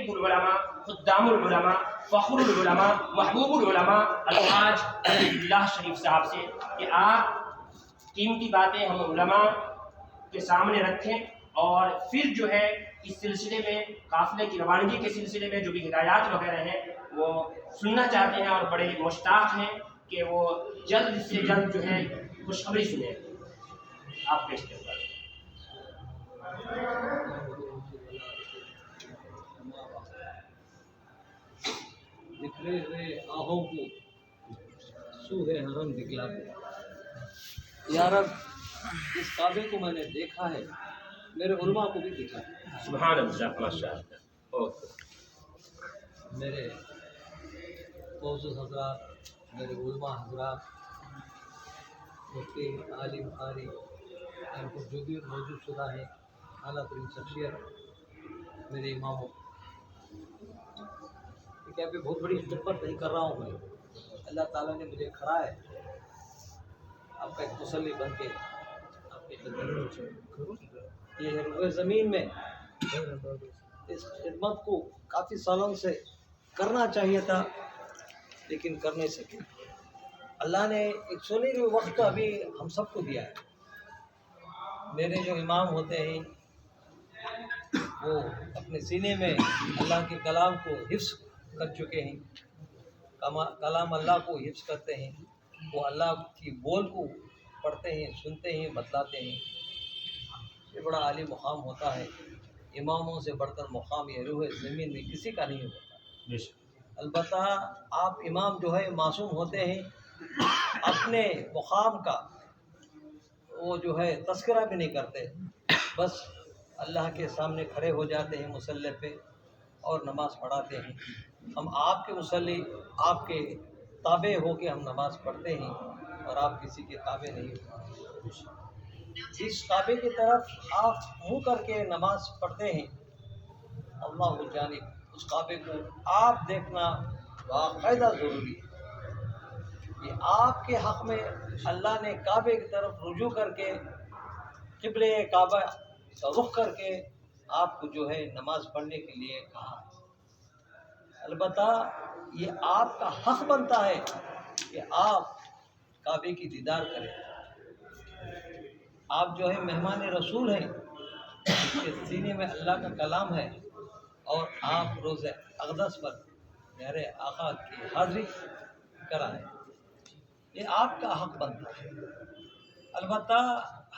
محب العلماء، خدام العلماء، فخر العلماء، محبوب العلماء الحاج عبداللہ شریف صاحب سے کہ آپ قیمتی باتیں ہم علماء کے سامنے رکھیں، اور پھر جو ہے اس سلسلے میں قافلے کی روانگی کے سلسلے میں جو بھی ہدایات وغیرہ ہیں وہ سننا چاہتے ہیں اور بڑے مشتاق ہیں کہ وہ جلد سے جلد جو ہے خوشخبری سنیں۔ آپ پیش کریں۔ نکلے ہوئے آہوں کو سوہ حرم دکھلا دے۔ یا رب، اس کعبے کو میں نے دیکھا ہے، میرے علماء کو بھی دکھا ہے۔ سبحان اللہ، ماشاء اللہ۔ میرے معزز حضرات، میرے علماء حضرات، مفتی عالم قاری ان کو جو بھی موجود شدہ ہیں، اعلیٰ ترین شخصیت میرے اماموں، کہ ابھی بہت بڑی خدمت نہیں کر رہا ہوں میں، اللہ تعالیٰ نے مجھے کھڑا ہے آپ کا ایک مسلی بن کے آپ کی خدمت یہ روئے زمین میں اس خدمت کو کافی سالوں سے کرنا چاہیے تھا لیکن کر نہیں سکے۔ اللہ نے ایک سنہری وقت ابھی ہم سب کو دیا ہے۔ میرے جو امام ہوتے ہیں وہ اپنے سینے میں اللہ کے کلام کو حفظ کر چکے ہیں، کلام اللہ کو حفظ کرتے ہیں، وہ اللہ کی بول کو پڑھتے ہیں، سنتے ہیں، بتلاتے ہیں۔ یہ بڑا عالی مقام ہوتا ہے، اماموں سے بڑھ کر مقام یہ روح زمین میں کسی کا نہیں ہوتا۔ البتہ آپ امام جو ہے معصوم ہوتے ہیں، اپنے مقام کا وہ جو ہے تذکرہ بھی نہیں کرتے، بس اللہ کے سامنے کھڑے ہو جاتے ہیں مصلی پہ اور نماز پڑھاتے ہیں۔ ہم آپ کے مصلی، آپ کے تابع ہو کے ہم نماز پڑھتے ہیں اور آپ کسی کے تابع نہیں ہوتے۔ جس کعبے کی طرف آپ منہ کر کے نماز پڑھتے ہیں اللہ جانب اس کعبے کو آپ دیکھنا باقاعدہ ضروری ہے۔ یہ آپ کے حق میں اللہ نے کعبے کی طرف رجوع کر کے قبلے کعبہ کا رخ کر کے آپ کو جو ہے نماز پڑھنے کے لیے کہا۔ البتہ یہ آپ کا حق بنتا ہے کہ آپ کعبے کی دیدار کریں۔ آپ جو ہے مہمان رسول ہیں، اس کے سینے میں اللہ کا کلام ہے اور آپ روز اقدس پر میرے آقا کی حاضری کرائیں، یہ آپ کا حق بنتا ہے۔ البتہ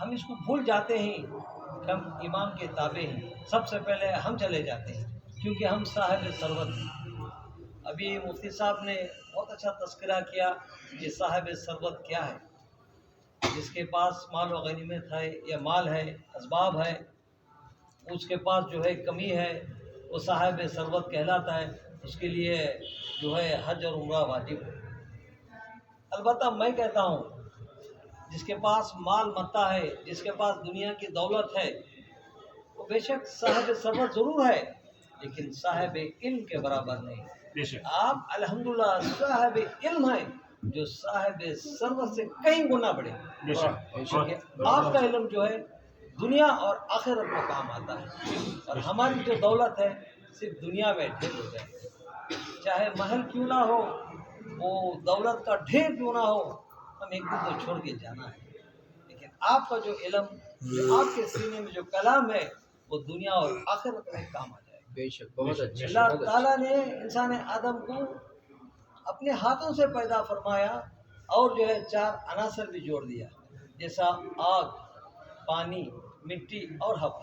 ہم اس کو بھول جاتے ہیں کہ ہم امام کے تابع ہیں، سب سے پہلے ہم چلے جاتے ہیں کیونکہ ہم صاحب ثروت ہیں۔ ابھی مفتی صاحب نے بہت اچھا تذکرہ کیا کہ صاحب ثروت کیا ہے۔ جس کے پاس مال و غنیمت ہے یا مال ہے، اسباب ہے، اس کے پاس جو ہے کمی ہے، وہ صاحب ثروت کہلاتا ہے، اس کے لیے جو ہے حج اور عمرہ واجب ہے۔ البتہ میں کہتا ہوں جس کے پاس مال متا ہے، جس کے پاس دنیا کی دولت ہے، وہ بے شک صاحب ثروت ضرور ہے لیکن صاحب علم کے برابر نہیں۔ آپ الحمدللہ صاحب علم ہیں جو صاحب ثروت سے کہیں گنا بڑھے، کیونکہ آپ کا علم جو ہے دنیا اور آخرت میں کام آتا ہے، اور ہماری جو دولت ہے صرف دنیا میں ڈھیر ہو جائے، چاہے محل کیوں نہ ہو، وہ دولت کا ڈھیر کیوں نہ ہو، ہم ایک دن کو چھوڑ کے جانا ہے۔ لیکن آپ کا جو علم، جو آپ کے سینے میں جو کلام ہے، وہ دنیا اور آخرت میں کام آ جائے۔ بے شک، بہت اچھا۔ اللہ تعالیٰ نے انسان آدم کو اپنے ہاتھوں سے پیدا فرمایا اور جو ہے 4 عناصر بھی جوڑ دیا، جیسا آگ، پانی، مٹی اور ہوا۔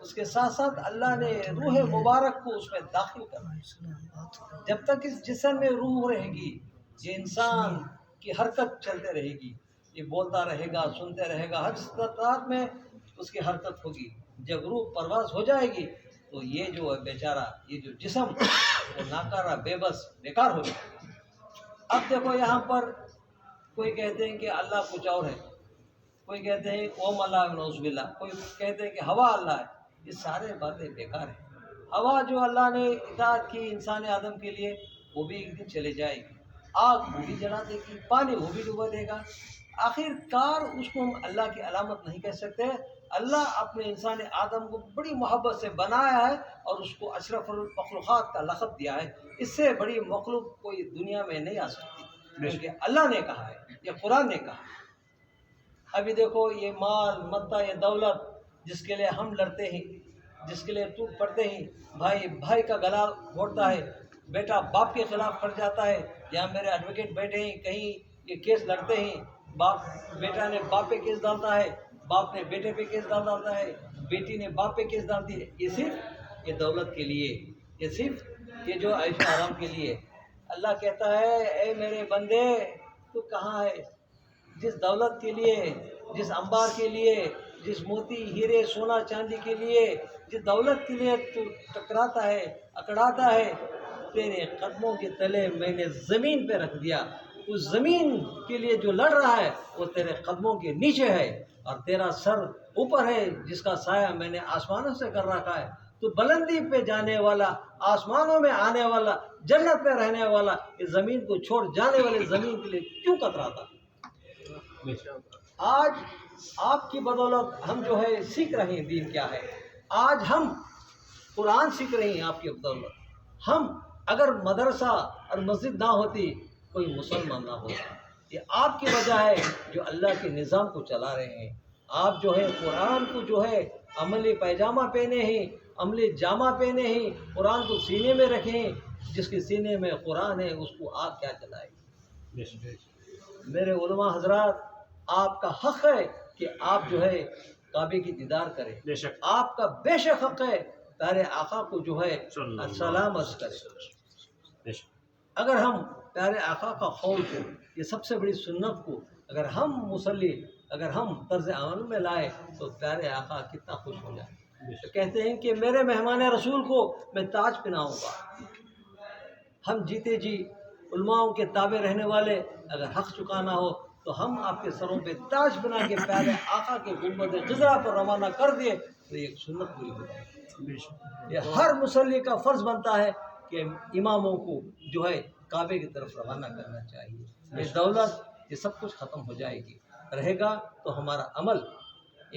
اس کے ساتھ ساتھ اللہ نے روح مبارک کو اس میں داخل کرا۔ جب تک اس جسم میں روح رہے گی، یہ انسان کی حرکت چلتے رہے گی، یہ بولتا رہے گا، سنتے رہے گا، ہر استطاعت میں اس کی حرکت ہوگی۔ جب روح پرواز ہو جائے گی تو یہ جو ہے بیچارہ، یہ جو جسم وہ ناکارہ، بے بس، بیکار ہو جائے گا۔ اب دیکھو یہاں پر کوئی کہتے ہیں کہ اللہ کچھ اور ہے، کوئی کہتے ہیں اوم اللہ نعوذ باللہ، کوئی کہتے ہیں کہ ہوا اللہ ہے۔ یہ سارے باتیں بیکار ہیں۔ ہوا جو اللہ نے اطاعت کی انسان آدم کے لیے، وہ بھی ایک دن چلے جائے گی، آگ وہ بھی جلا دے گی، پانی وہ بھی ڈبا دے گا۔ آخر کار اس کو ہم اللہ کی علامت نہیں کہہ سکتے، اللہ اپنے انسان آدم کو بڑی محبت سے بنایا ہے اور اس کو اشرف المخلوقات کا لقب دیا ہے. اس سے بڑی مخلوق کوئی دنیا میں نہیں آ سکتی، کیونکہ اللہ نے کہا ہے، یہ قرآن نے کہا ہے. ابھی دیکھو یہ مال متا، یہ دولت جس کے لیے ہم لڑتے ہیں، جس کے لیے ٹوٹ پڑتے ہیں، بھائی بھائی کا گلا گھونٹتا ہے، بیٹا باپ کے خلاف پڑ جاتا ہے. یہاں میرے ایڈوکیٹ بیٹھے ہیں، کہیں یہ کیس لڑتے ہیں، باپ بیٹا نے باپ پہ کیس ڈالتا ہے، باپ نے بیٹے پہ کیس ڈالتا ہے، بیٹی نے باپ پہ کیس ڈالتی ہے. یہ صرف یہ دولت کے لیے، یہ صرف یہ جو عیش و آرام کے لیے. اللہ کہتا ہے اے میرے بندے تو کہاں ہے؟ جس دولت کے لیے، جس انبار کے لیے، جس موتی ہیرے سونا چاندی کے لیے، جس دولت کے لیے تو ٹکراتا ہے، اکڑاتا ہے، تیرے قدموں کے تلے میں نے زمین پہ رکھ دیا. اس زمین کے لیے جو لڑ رہا ہے وہ تیرے قدموں کے نیچے ہے، اور تیرا سر اوپر ہے جس کا سایہ میں نے آسمانوں سے کر رکھا ہے. تو بلندی پہ جانے والا، آسمانوں میں آنے والا، جنت پہ رہنے والا، اس زمین کو چھوڑ جانے والے زمین کے لیے کیوں کتراتا؟ آج آپ کی بدولت ہم جو ہے سیکھ رہے ہیں دین کیا ہے. آج ہم قرآن سیکھ رہے ہیں آپ کی بدولت. ہم اگر مدرسہ اور مسجد نہ ہوتی کوئی مسلمان نہ ہوتا. یہ آپ کی وجہ ہے جو اللہ کے نظام کو چلا رہے ہیں. آپ جو ہے قرآن کو جو ہے عملی پیجامہ پہنے ہیں، عملی جامہ پہنے ہیں، قرآن کو سینے میں رکھیں. جس کے سینے میں قرآن ہے اس کو آپ کیا چلائے؟ میرے علماء حضرات، آپ کا حق ہے کہ آپ جو ہے کعبے کی دیدار کریں. بے شک آپ کا بے شک حق ہے پیارے آقا کو جو ہے سلام عرض کریں. بے شک اگر ہم پیارے آقا کا خوف کو، یہ سب سے بڑی سنت کو اگر ہم مصلی، اگر ہم طرز عمل میں لائے تو پیارے آقا کتنا خوش ہو جائے. تو کہتے ہیں کہ میرے مہمان رسول کو میں تاج پہناؤں گا. ہم جیتے جی علماؤں کے تابع رہنے والے اگر حق چکانا ہو تو ہم آپ کے سروں پہ تاج بنا کے پیارے آقا کے گنبد خضرا پر روانہ کر دیے تو ایک سنت پوری ہو جائے. یہ ہر مصلی کا فرض بنتا ہے کہ اماموں کو جو ہے کعبے کی طرف روانہ کرنا چاہیے. یہ دولت یہ سب کچھ ختم ہو جائے گی. رہے گا تو ہمارا عمل.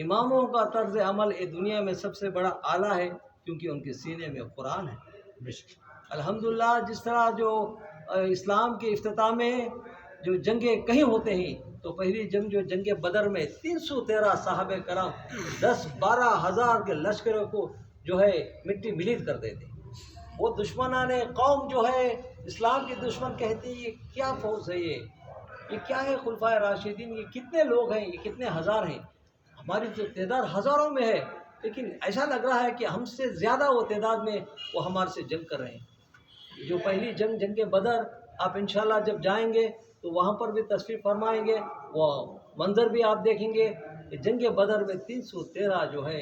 اماموں کا طرز عمل یہ دنیا میں سب سے بڑا اعلیٰ ہے کیونکہ ان کے سینے میں قرآن ہے. الحمدللہ جس طرح جو اسلام کے افتتاح میں جو جنگیں کہیں ہوتے ہیں تو پہلی جنگ جو جنگ بدر میں 313 صحابہ کرام 10-12 ہزار کے لشکروں کو جو ہے مٹی ملیت کر دیتے. وہ دشمنان قوم جو ہے اسلام کے دشمن کہتے ہیں یہ کیا فوج ہے، یہ کیا ہے خلفائے راشدین، یہ کتنے لوگ ہیں، یہ کتنے ہزار ہیں. ہماری تو تعداد ہزاروں میں ہے لیکن ایسا لگ رہا ہے کہ ہم سے زیادہ وہ تعداد میں وہ ہمارے سے جنگ کر رہے ہیں. جو پہلی جنگ بدر آپ انشاءاللہ جب جائیں گے تو وہاں پر بھی تصویر فرمائیں گے، وہ منظر بھی آپ دیکھیں گے کہ جنگ بدر میں 313 جو ہے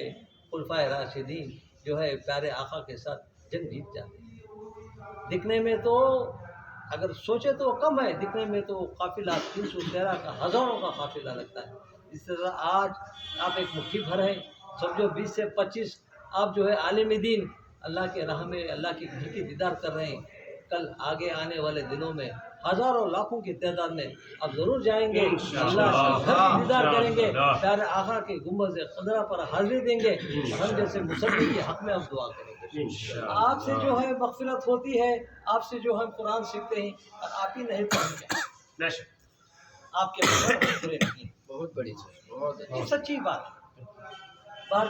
خلفائے راشدین جو ہے پیارے آقا کے ساتھ جنگ جیت جاتے ہیں. دکھنے میں تو اگر سوچے تو کم ہے، دکھنے میں تو قافلہ 313 کا ہزاروں کا قافلہ لگتا ہے. اس طرح آج آپ ایک مٹھی بھر ہے، سمجھو 20 سے 25 آپ جو ہے عالم دین اللہ کے راہ میں اللہ کے گھر کی دیدار کر رہے ہیں. کل آگے آنے والے دنوں میں ہزاروں لاکھوں کی تعداد میں آپ ضرور جائیں گے، اللہ کے گھر کی دیدار کریں گے، پیارے آقا کے گنبد خضرا پر حاضری دیں گے. ہم جیسے مسلمان کے حق میں ہم دعا کریں گے. آپ سے جو ہے مغفرت ہوتی ہے، آپ سے جو ہم قرآن سیکھتے ہیں اور آپ ہی نہیں پڑھتے، آپ کے پورے نہیں. بہت بڑی چیز، بہت یہ سچی بات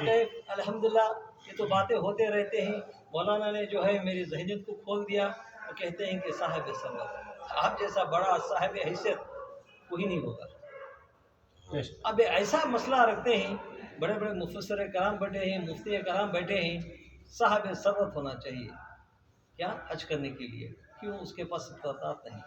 ہے. الحمدللہ یہ تو باتیں ہوتے رہتے ہیں. مولانا نے جو ہے میری ذہنیت کو کھول دیا. وہ کہتے ہیں کہ صاحب سنت، آپ جیسا بڑا صاحب حیثیت کوئی نہیں ہوگا. اب ایسا مسئلہ رکھتے ہیں، بڑے بڑے مفسر کرام بیٹھے ہیں، مفتی کرام بیٹھے ہیں، صاحب ثروت ہونا چاہیے کیا حج کرنے کے لیے. کیوں اس کے پاس استطاعت نہیں؟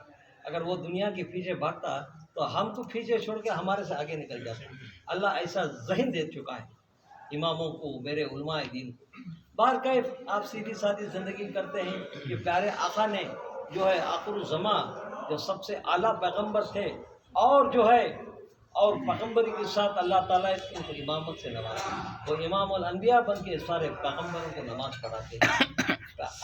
اگر وہ دنیا کے پیچھے بھاگتا تو ہم کو پیچھے چھوڑ کے ہمارے سے آگے نکل جاتے. اللہ ایسا ذہن دے چکا ہے اماموں کو، میرے علماء دین کو. بار کیف آپ سیدھی سادھی زندگی کرتے ہیں کہ پیارے آقا نے جو ہے آخر الزماں جو سب سے اعلیٰ پیغمبر تھے اور جو ہے اور پیغمبری کے ساتھ اللہ تعالیٰ ان کو امامت سے نوازا. وہ امام الانبیاء بن کے سارے پیغمبروں کو نماز پڑھاتے ہیں.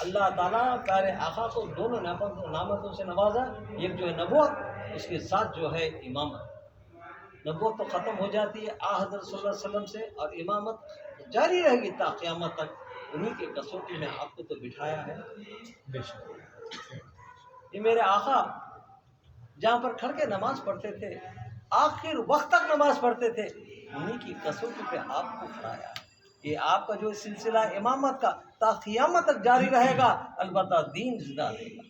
اللہ تعالیٰ پیارے آقا کو دونوں نعمتوں سے نوازا. ایک جو ہے نبوت، اس کے ساتھ جو ہے امامت. نبوت تو ختم ہو جاتی ہے حضرت صلی اللہ علیہ وسلم سے، اور امامت جاری رہے گی تا قیامت تک۔ انہی کے کسوٹی میں آپ کو تو بٹھایا ہے۔ بے شک یہ میرے آقا جہاں پر کھڑ کے نماز پڑھتے تھے، آخر وقت تک نماز پڑھتے تھے، انہی کی کسوٹی پہ آپ کو کھڑایا ہے۔ یہ آپ کا جو سلسلہ امامت کا تا قیامت تک جاری رہے گا، البتہ دین زندہ رہے گا۔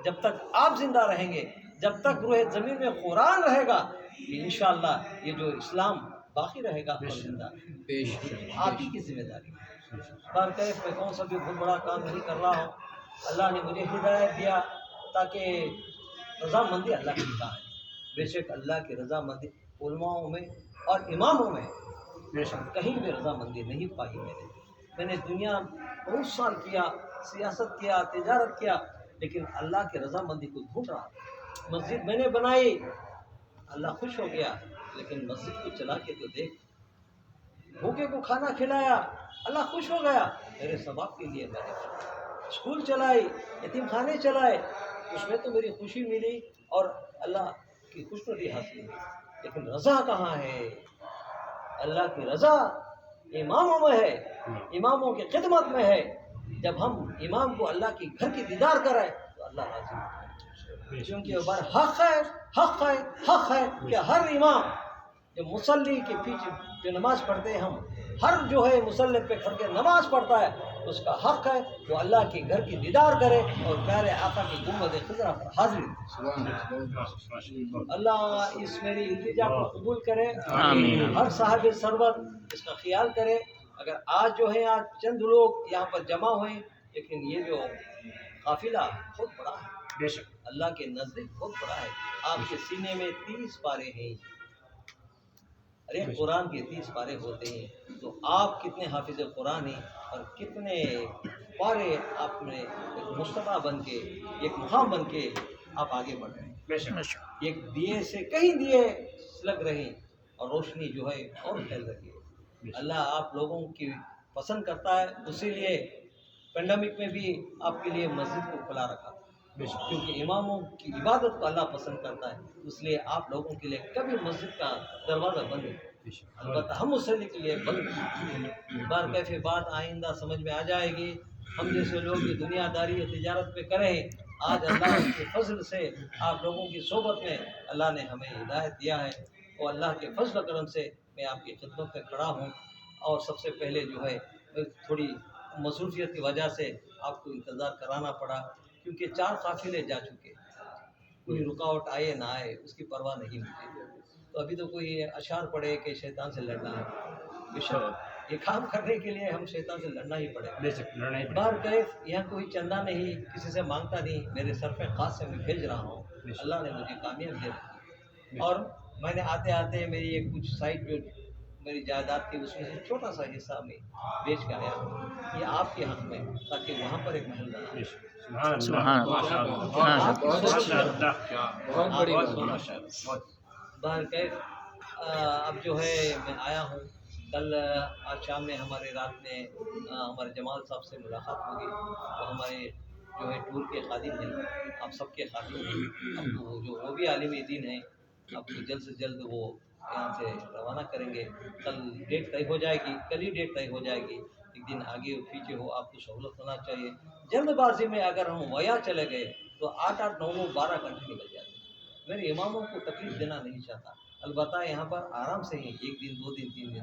جب تک آپ زندہ رہیں گے، جب تک روح زمین میں قرآن رہے گا، انشاءاللہ یہ جو اسلام باقی رہے گا اور زندہ رہے گا۔ آپ ہی کی ذمہ داری ہے۔ بار کیف میں کون سا بھی بہت بڑا کام نہیں کر رہا ہوں، اللہ نے مجھے ہدایت دیا تاکہ رضامندی اللہ کی کا ہے۔ بے شک اللہ کی رضامندی علماؤں میں اور اماموں میں بے شک کہیں بھی رضامندی نہیں پائی میں نے دنیا بہت سال کیا، سیاست کیا، تجارت کیا، لیکن اللہ کی رضامندی کو ڈھونڈ رہا تھا۔ مسجد میں نے بنائی، اللہ خوش ہو گیا، لیکن مسجد کو چلا کے تو دیکھ، بھوکے کو کھانا کھلایا، اللہ خوش ہو گیا، میرے ثواب کے لیے میں نے اسکول چلائی، یتیم خانے چلائے، اس میں تو میری خوشی ملی اور اللہ کی خوشنودی حاصل ہوئی، لیکن رضا کہاں ہے؟ اللہ کی رضا اماموں میں ہے، اماموں کی خدمت میں ہے۔ جب ہم امام کو اللہ کی گھر کی دیدار کریں تو اللہ راضی ہوتا ہے، کیونکہ وہ بار حق ہے، حق ہے، حق ہے کہ ہر امام جو مصلی کے پیچھے جو نماز پڑھتے ہیں، ہم ہر جو ہے مصلی پہ کھڑ کے نماز پڑھتا ہے، اس کا حق ہے وہ اللہ کے گھر کی دیدار کرے اور پیارے آقا کی گنبد خضرا پر حاضر ہو۔ اللہ اس میری التجا کو قبول کرے، آمین۔ ہر صاحب ثروت اس کا خیال کرے۔ اگر آج جو ہے آج چند لوگ یہاں پر جمع ہوئے، لیکن یہ جو قافلہ بہت بڑا ہے، بے شک اللہ کے نزدیک بہت بڑا ہے۔ آپ کے سینے میں 30 پارے ہیں، ارے قرآن کے 30 پارے ہوتے ہیں، تو آپ کتنے حافظ قرآن ہیں اور کتنے پارے آپ نے ایک مصطفیٰ بن کے، ایک مقام بن کے آپ آگے بڑھ رہے ہیں۔ بے شک ایک دیے سے کئی دیے لگ رہے ہیں اور روشنی جو ہے اور پھیل رہی ہے۔ اللہ آپ لوگوں کی پسند کرتا ہے، اسی لیے پینڈیمک میں بھی آپ کے لیے مسجد کو کھلا رکھا، کیونکہ اماموں کی عبادت کو اللہ پسند کرتا ہے، اس لیے آپ لوگوں کے لیے کبھی مسجد کا دروازہ بند نہیں، البتہ ہم مصلی کے لیے بند نہیں۔ بار کیفے بات آئندہ سمجھ میں آ جائے گی۔ ہم جیسے لوگ یہ دنیا داری اور تجارت پہ کریں، آج اللہ کے فضل سے آپ لوگوں کی صحبت میں اللہ نے ہمیں ہدایت دیا ہے، اور اللہ کے فضل و کرم سے میں آپ کی خدمت میں کھڑا ہوں۔ اور سب سے پہلے جو ہے تھوڑی مصروفیت کی وجہ سے آپ کو انتظار کرانا پڑا، کیونکہ 4 قافلے جا چکے، کوئی رکاوٹ آئے نہ آئے اس کی پرواہ نہیں مجھے، تو ابھی تو کوئی اشعار پڑے کہ شیطان سے لڑنا ہے، بے شک یہ کام کرنے کے لیے ہم شیطان سے لڑنا ہی پڑے گا۔ بے شک لڑنا ہی پڑے بار کیف یہاں کوئی چندہ نہیں، کسی سے مانگتا نہیں، میرے صرف خاص سے میں بھیج رہا ہوں، اللہ نے مجھے کامیابی دی، اور میں نے آتے آتے میری ایک کچھ سائٹ جو میری جائیداد تھی اس میں سے چھوٹا سا حصہ میں بیچ کے آیا ہوں، یہ آپ کے حق میں، تاکہ وہاں پر ایک محل بنا۔ سبحان اللہ، ماشاء اللہ، ہاں، ماشاء اللہ، بہت بڑی ماشاء اللہ، بہت بہر کیف اب جو ہے میں آیا ہوں، کل آج شام میں ہمارے رات میں ہمارے جمال صاحب سے ملاقات ہوگی، وہ ہمارے جو ہے ٹور کے خادم ہیں، آپ سب کے خادم ہیں، اب وہ بھی عالم دین ہیں، اب تو جلد سے جلد وہ یہاں سے روانہ کریں گے، کل ڈیٹ طے ہو جائے گی، کل ہی ڈیٹ طے ہو جائے گی، ایک دن آگے پیچھے ہو، آپ کو سہولت ہونا چاہیے۔ جلد بازی میں اگر ہم ویا چلے گئے تو 8 9 12 گھنٹے نکل جاتے ہیں۔ میرے اماموں کو تکلیف دینا نہیں چاہتا، البتہ یہاں پر آرام سے ہی 1 دن 2 دن 3 دن،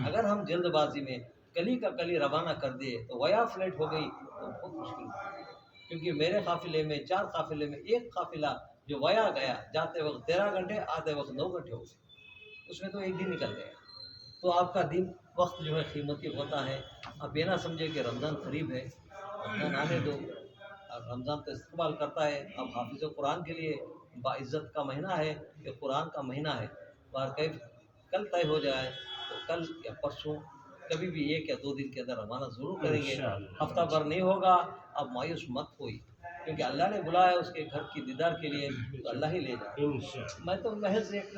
اگر ہم جلد بازی میں کلی کا کلی روانہ کر دے تو ویا فلیٹ ہو گئی تو بہت مشکل ہوگی، کیونکہ میرے قافلے میں 4 قافلے میں ایک قافلہ جو ویا گیا جاتے وقت 13 گھنٹے، آتے وقت 9 گھنٹے ہو گئے، اس میں تو 1 دن نکل گیا، تو آپ کا دن وقت جو ہے قیمتی ہوتا ہے۔ آپ یہ نہ سمجھے کہ رمضان قریب ہے، رمضان آنے دو، اب رمضان کا استقبال کرتا ہے، اب حافظ قرآن کے لیے باعزت کا مہینہ ہے، یہ قرآن کا مہینہ ہے، بار کیف کل طے ہو جائے تو کل یا پرسوں کبھی بھی 1 یا 2 دن کے اندر روانہ ضرور کریں گے، ہفتہ بھر نہیں ہوگا، اب مایوس مت ہوئی، کیونکہ اللہ نے بلایا اس کے گھر کی دیدار کے لیے تو اللہ ہی لے جائے۔ میں تو محض ایک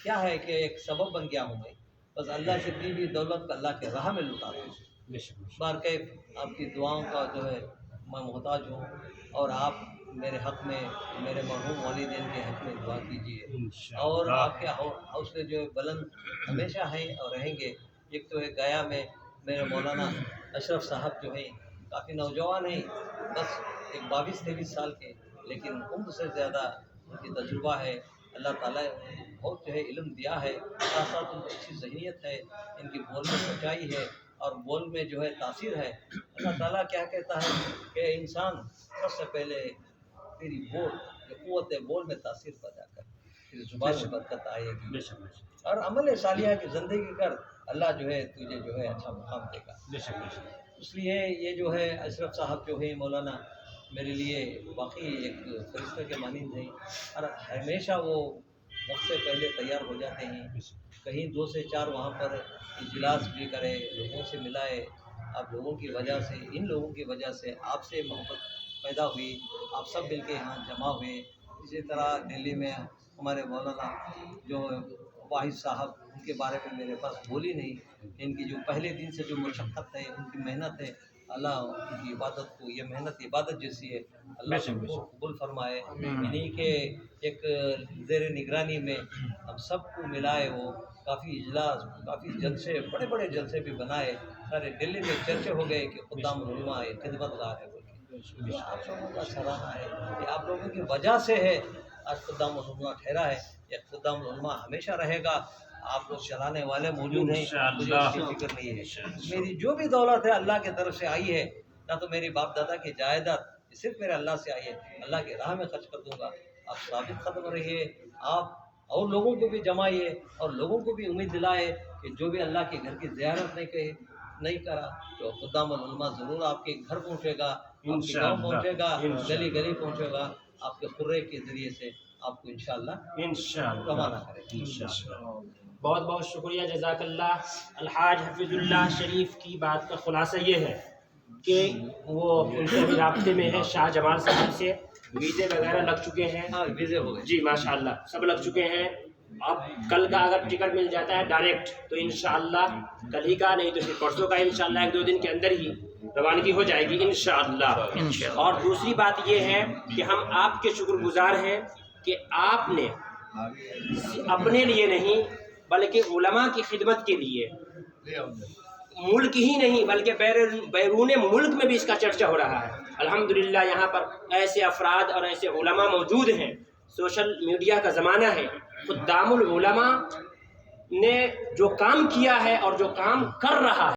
کیا ہے کہ ایک سبب بن گیا ہوں، میں بس اللہ سے دی ہوئی دولت کا اللہ کے راہ میں لٹاتا ہوں۔ بار کیف آپ کی دعاؤں کا جو ہے میں محتاج ہوں، اور آپ میرے حق میں، میرے مرحوم والدین کے حق میں دعا کیجیے، اور آپ کے حوصلے جو ہے بلند ہمیشہ ہیں اور رہیں گے۔ ایک تو ہے گیا میں میرے مولانا اشرف صاحب جو ہیں کافی نوجوان ہیں، بس ایک 22-23 سال کے، لیکن عمر سے زیادہ ان کی تجربہ ہے۔ اللہ تعالیٰ نے بہت جو ہے علم دیا ہے، ساتھ ساتھ ان کی اچھی ذہنیت ہے، ان کی بول میں سچائی ہے اور بول میں جو ہے تاثیر ہے۔ اللہ تعالیٰ کیا کہتا ہے کہ انسان سب سے پہلے تیری بول، جو قوت بول میں تاثیر پیدا کر، تیری زبان میں برکت آئے گی، اور عمل صالحہ کی زندگی کر، اللہ جو ہے تجھے جو ہے اچھا مقام دے گا۔ اس لیے یہ جو ہے اشرف صاحب جو ہے مولانا میرے لیے واقعی ایک فرشتہ کے مانند ہیں، اور ہمیشہ وہ وقت سے پہلے تیار ہو جاتے ہیں، کہیں 2 سے 4 وہاں پر اجلاس بھی کرے، لوگوں سے ملائے۔ آپ لوگوں کی وجہ سے، ان لوگوں کی وجہ سے آپ سے محبت پیدا ہوئی، آپ سب مل کے یہاں جمع ہوئے۔ اسی طرح دلی میں ہمارے مولانا جو واحد صاحب، ان کے بارے میں میرے پاس بولی نہیں، ان کی جو پہلے دن سے جو مشقت ہے، ان کی محنت ہے، اللہ ان کی عبادت کو، یہ محنت عبادت جیسی ہے، اللہ ان کو قبول فرمائے۔ انہی کے ایک زیر نگرانی میں ہم سب کو ملائے، وہ کافی اجلاس، کافی جلسے، بڑے بڑے جلسے بھی بنائے، سارے دلی میں چرچے ہو گئے کہ خدام العلماء خدمت گار ہے بول کے۔ یہ آپ لوگوں کا سراہنا ہے، یہ آپ لوگوں کی وجہ سے ہے آج خدام العلماء ٹھہرا ہے، یہ خدام العلماء ہمیشہ رہے گا۔ آپ لوگ چلانے والے موجود ہیں، مجھے اس کی فکر نہیں ہے۔ میری جو بھی دولت ہے اللہ کی طرف سے آئی ہے، نہ تو میری باپ دادا کی جائیداد، صرف میرے اللہ سے آئی ہے، اللہ کی راہ میں خرچ کر دوں گا۔ آپ ثابت قدم رہیے، آپ اور لوگوں کو بھی جمائیے، اور لوگوں کو بھی امید دلائے کہ جو بھی اللہ کے گھر کی زیارت نہیں کرا تو خدام العلماء ضرور آپ کے گھر پہنچے گا، آپ کے گاؤں پہنچے گا، گلی گلی پہنچے گا، آپ کے خرے کے ذریعے سے آپ کو انشاءاللہ روانہ کرے گا۔ بہت بہت شکریہ، جزاک اللہ۔ الحاج حفیظ اللہ شریف کی بات کا خلاصہ یہ ہے کہ وہ ان سے بھی رابطے میں ہے، شاہ جمال صاحب سے ویزے وغیرہ لگ چکے ہیں۔ ہاں ویزے ہو گئے جی ماشاءاللہ سب لگ چکے ہیں۔ اب کل کا اگر ٹکٹ مل جاتا ہے ڈائریکٹ تو انشاءاللہ کل ہی کا، نہیں تو پھر پرسوں کا انشاءاللہ 1-2 دن کے اندر ہی روانگی ہو جائے گی انشاءاللہ۔ اور دوسری بات یہ ہے کہ ہم آپ کے شکر گزار ہیں کہ آپ نے اپنے لیے نہیں بلکہ علماء کی خدمت کے لیے، ملک ہی نہیں بلکہ بیرون ملک میں بھی اس کا چرچا ہو رہا ہے۔ الحمدللہ یہاں پر ایسے افراد اور ایسے علماء موجود ہیں، سوشل میڈیا کا زمانہ ہے، خدام العلماء نے جو کام کیا ہے اور جو کام کر رہا ہے